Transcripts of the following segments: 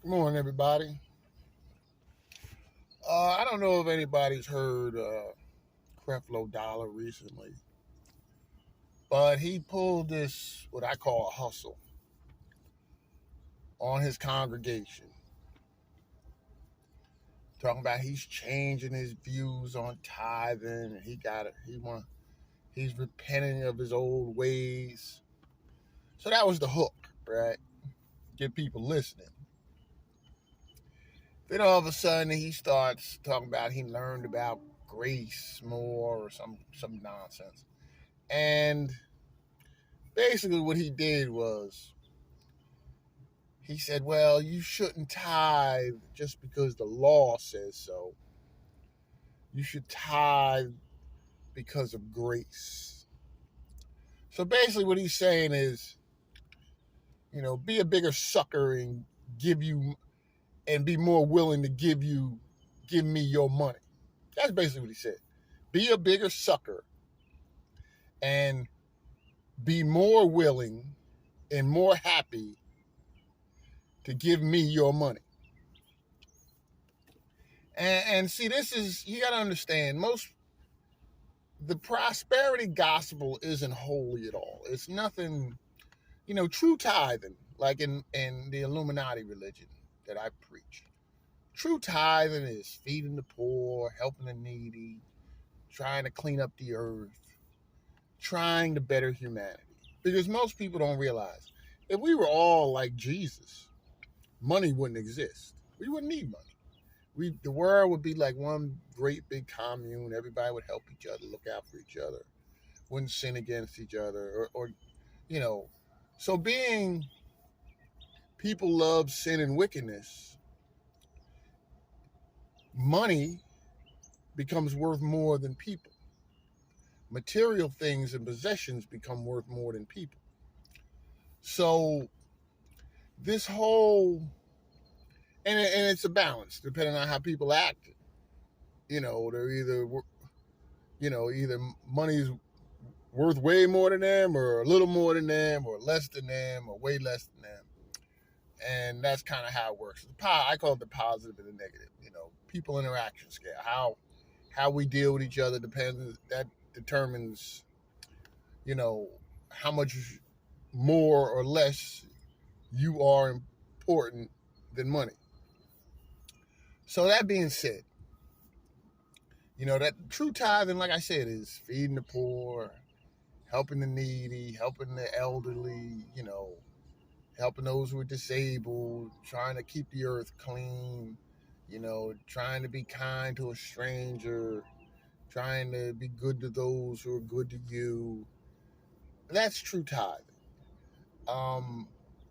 Good morning, everybody. I don't know if anybody's heard Creflo Dollar recently, but he pulled this, what I call a hustle, on his congregation. Talking about he's changing his views on tithing. He's repenting of his old ways. So that was the hook, right? Get people listening. Then all of a sudden he starts talking about he learned about grace more or some nonsense. And basically what he did was he said, well, you shouldn't tithe just because the law says so. You should tithe because of grace. So basically what he's saying is, be a bigger sucker and give you and be more willing to give me your money. That's basically what he said. Be a bigger sucker and be more willing and more happy to give me your money. And see, this is, you got to understand, the prosperity gospel isn't holy at all. It's nothing, true tithing, like in the Illuminati religion that I preach. True tithing is feeding the poor, helping the needy, trying to clean up the earth, trying to better humanity. Because most people don't realize if we were all like Jesus, money wouldn't exist. We wouldn't need money. The world would be like one great big commune. Everybody would help each other, look out for each other, wouldn't sin against each other, or you know. So being people love sin and wickedness, money becomes worth more than people. Material things and possessions become worth more than people. So this whole and it's a balance depending on how people act. They're either money's worth way more than them or a little more than them or less than them or way less than them. And that's kind of how it works. I call it the positive and the negative. People interaction scale. How we deal with each other depends. That determines, you know, how much more or less you are important than money. So that being said, that true tithing, like I said, is feeding the poor, helping the needy, helping the elderly, helping those who are disabled, trying to keep the earth clean, trying to be kind to a stranger, trying to be good to those who are good to you. That's true tithing.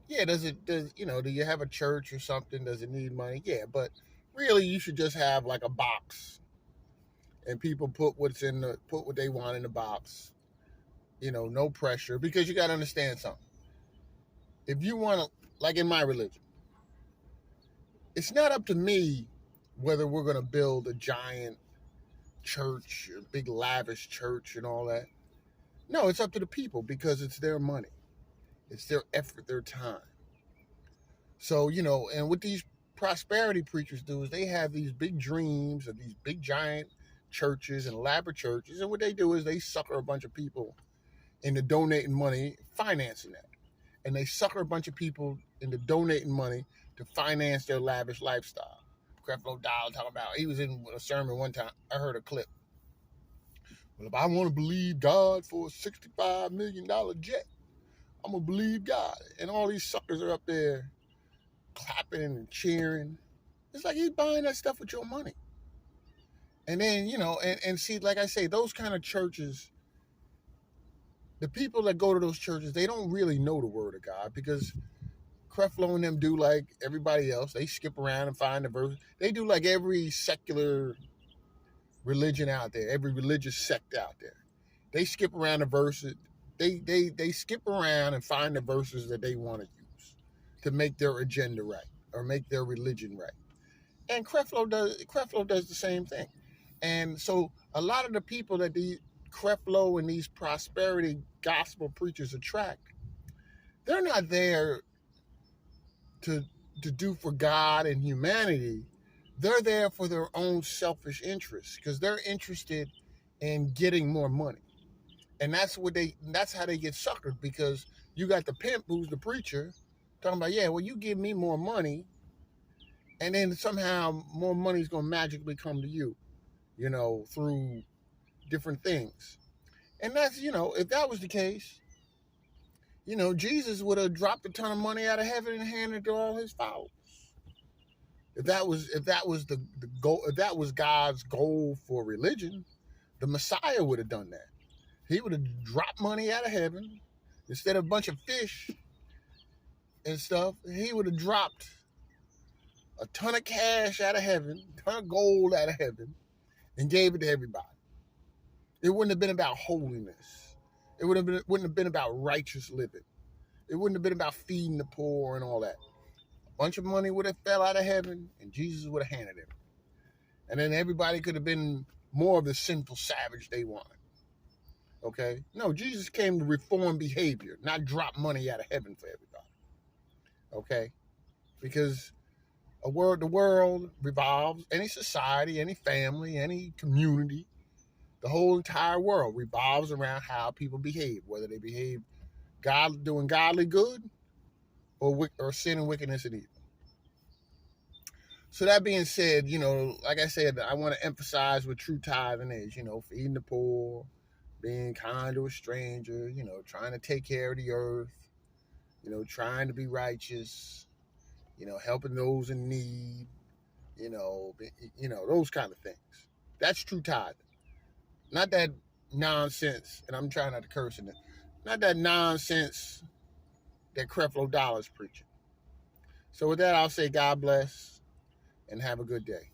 Yeah, do you have a church or something? Does it need money? Yeah, but really you should just have like a box and people put what they want in the box. No pressure because you got to understand something. If you want to, like in my religion, it's not up to me whether we're going to build a giant church, a big lavish church and all that. No, it's up to the people because it's their money. It's their effort, their time. So, and what these prosperity preachers do is they have these big dreams of these big giant churches and elaborate churches. And what they do is they sucker a bunch of people into donating money, financing that. And they sucker a bunch of people into donating money to finance their lavish lifestyle. Creflo Dollar talking about, he was in a sermon one time. I heard a clip. Well, if I want to believe God for a $65 million jet, I'm going to believe God. And all these suckers are up there clapping and cheering. It's like he's buying that stuff with your money. And then, and see, like I say, those kind of churches, the people that go to those churches, they don't really know the word of God because Creflo and them do like everybody else. They skip around and find the verse. They do like every secular religion out there, every religious sect out there. They skip around the verses. They skip around and find the verses that they want to use to make their agenda right or make their religion right. And Creflo does the same thing. And so a lot of the people that the Creflo and these prosperity gospel preachers attract, they're not there to to do for God and humanity, they're there for their own selfish interests because they're interested in getting more money. And that's how they get suckered, because you got the pimp who's the preacher talking about, yeah, well, you give me more money, and then somehow more money's gonna magically come to you, through different things. And that's, if that was the case, Jesus would have dropped a ton of money out of heaven and handed it to all his followers. If that was the goal, if that was God's goal for religion, the Messiah would have done that. He would have dropped money out of heaven instead of a bunch of fish and stuff. He would have dropped a ton of cash out of heaven, a ton of gold out of heaven, and gave it to everybody. It wouldn't have been about holiness. It wouldn't have been about righteous living. It wouldn't have been about feeding the poor and all that. A bunch of money would have fell out of heaven, and Jesus would have handed it. And then everybody could have been more of the sinful savage they wanted. Okay? No, Jesus came to reform behavior, not drop money out of heaven for everybody. Okay? Because the world revolves, any society, any family, any community, the whole entire world revolves around how people behave, whether they behave doing godly good or sin and wickedness and evil. So that being said, like I said, I want to emphasize what true tithing is, feeding the poor, being kind to a stranger, trying to take care of the earth, trying to be righteous, helping those in need, those kind of things. That's true tithing. Not that nonsense, and I'm trying not to curse in it, not that nonsense that Creflo Dollar's preaching. So with that, I'll say God bless and have a good day.